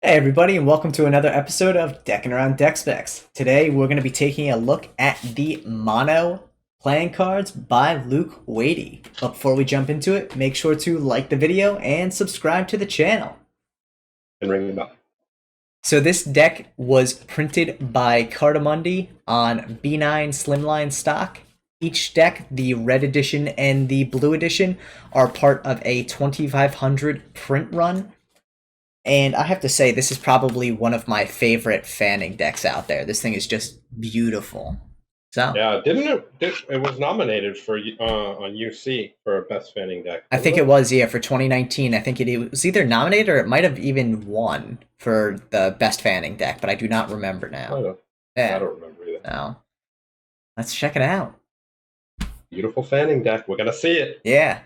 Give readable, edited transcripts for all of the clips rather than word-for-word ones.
Hey everybody, and welcome to another episode of Deckin Around Deck Specs. Today we're going to be taking a look at the Mono Playing Cards by Luke Wadey. But before we jump into it, make sure to like the video and subscribe to the channel. And ring them up. So this deck was printed by Cardamundi on B9 Slimline stock. Each deck, the red edition and the blue edition, are part of a 2500 print run. And I have to say, this is probably one of my favorite fanning decks out there. This thing is just beautiful. So, Yeah, didn't it? It was nominated for on UC for best fanning deck, I think wasn't it it? was, yeah, for 2019. I think it was either nominated or it might have even won for the best fanning deck, but I do not remember I now. don't. I Yeah, don't remember either. no. Let's check it out. Beautiful fanning deck. We're gonna see it. Yeah.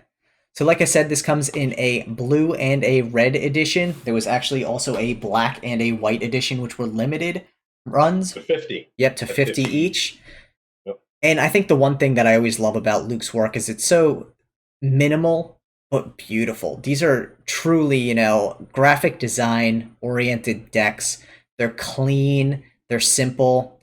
So, like I said, this comes in a blue and a red edition. There was actually also a black and a white edition, which were limited runs. The 50. Yep, to The 50 50. each. Yep. And I think the one thing that I always love about Luke's work is it's so minimal but beautiful. These are truly, graphic design oriented decks. They're clean, they're simple,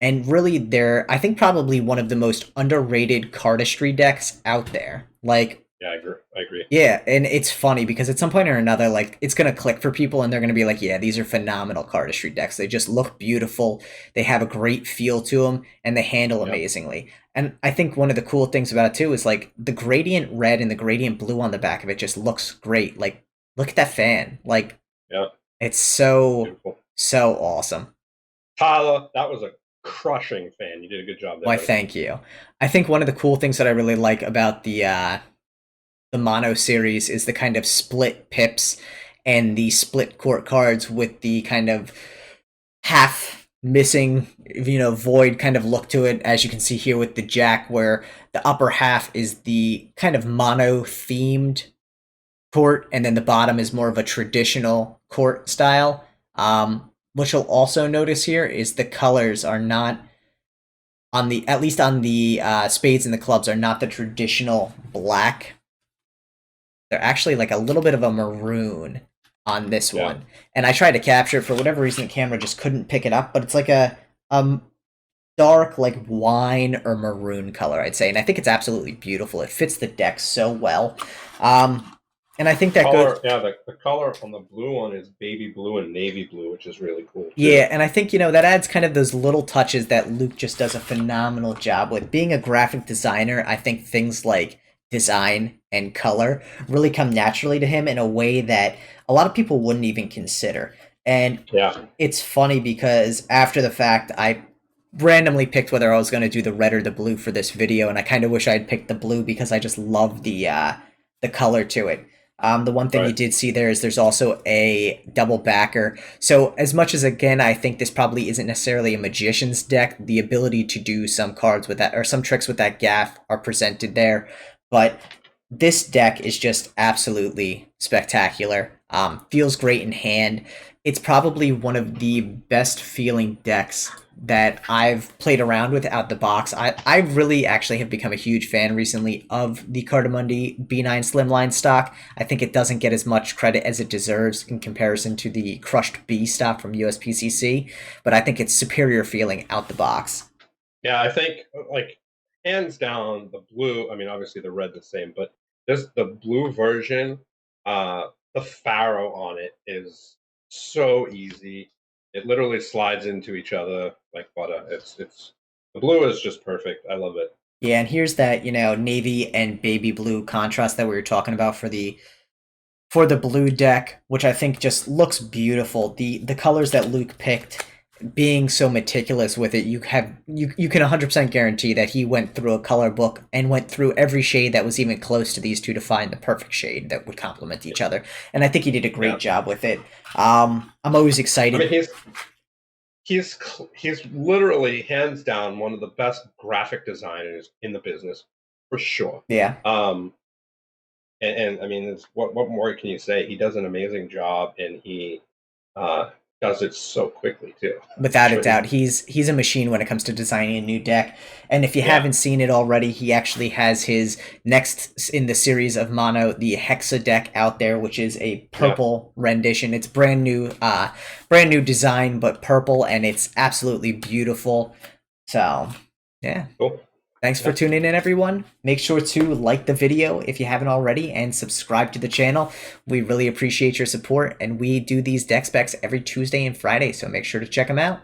and really they're I think probably one of the most underrated cardistry decks out there. Like Yeah, I agree. I agree. yeah, and it's funny because at some point or another, like it's gonna click for people, and they're gonna be like, "Yeah, these are phenomenal cardistry decks. They just look beautiful. They have a great feel to them, and they handle Yep. amazingly." And I think one of the cool things about it too is like the gradient red and the gradient blue on the back of it just looks great. Like, look at that fan. Like, Yeah. it's so Beautiful. so awesome. Tyler, that was a crushing fan. You did a good job there, Why, buddy. thank you. I think one of the cool things that I really like about the mono series is the kind of split pips and the split court cards with the kind of half missing, void kind of look to it, as you can see here with the jack, where the upper half is the kind of mono themed court, and then the bottom is more of a traditional court style. What you'll also notice here is the colors are not on the, at least on the spades and the clubs, are not the traditional black. They're actually like a little bit of a maroon on this Yeah. one. And I tried to capture it. For whatever reason, the camera just couldn't pick it up, but it's like a dark, like wine or maroon color, I'd say. And I think it's absolutely beautiful. It fits the deck so well. And I think that goes. Color. Yeah. The color on the blue one is baby blue and navy blue, which is really cool too. Yeah, and I think, that adds kind of those little touches that Luke just does a phenomenal job with. Being a graphic designer, I think things like design and color really come naturally to him in a way that a lot of people wouldn't even consider. And Yeah. it's funny because after the fact, I randomly picked whether I was going to do the red or the blue for this video, and I kind of wish I had picked the blue because I just love the color to it. The one thing you Right. did see there is there's also a double backer. So as much as, again, I think this probably isn't necessarily a magician's deck, the ability to do some cards with that or some tricks with that gaff are presented there. But this deck is just absolutely spectacular. Feels great in hand. It's probably one of the best feeling decks that I've played around with out the box. I really actually have become a huge fan recently of the Cardamundi B9 Slimline stock. I think it doesn't get as much credit as it deserves in comparison to the Crushed B stock from USPCC, but I think it's superior feeling out the box. Yeah, I think like hands down the blue. I mean, obviously the red the same, but this the blue version. The Pharaoh on it is so easy. It literally slides into each other like butter. It's the blue is just perfect. I love it. Yeah, and here's that, navy and baby blue contrast that we were talking about for the blue deck, which I think just looks beautiful. The colors that Luke picked, being so meticulous with it, you can 100% guarantee that he went through a color book and went through every shade that was even close to these two to find the perfect shade that would complement each other. And I think he did a Yeah, great job with it. I'm always I mean excited. he's literally hands down one of the best graphic designers in the business for sure. Yeah. And I mean, what more can you say? He does an amazing job, and he does it so quickly too. Without a doubt, he's a machine when it comes to designing a new deck. And if you Yeah. haven't seen it already, he actually has his next in the series of Mono, the heXa deck out there, which is a purple rendition. It's brand new design, but purple, and it's absolutely beautiful. So yeah. Cool. Thanks for tuning in, everyone. Make sure to like the video if you haven't already and subscribe to the channel. We really appreciate your support, and we do these deck specs every Tuesday and Friday, so make sure to check them out.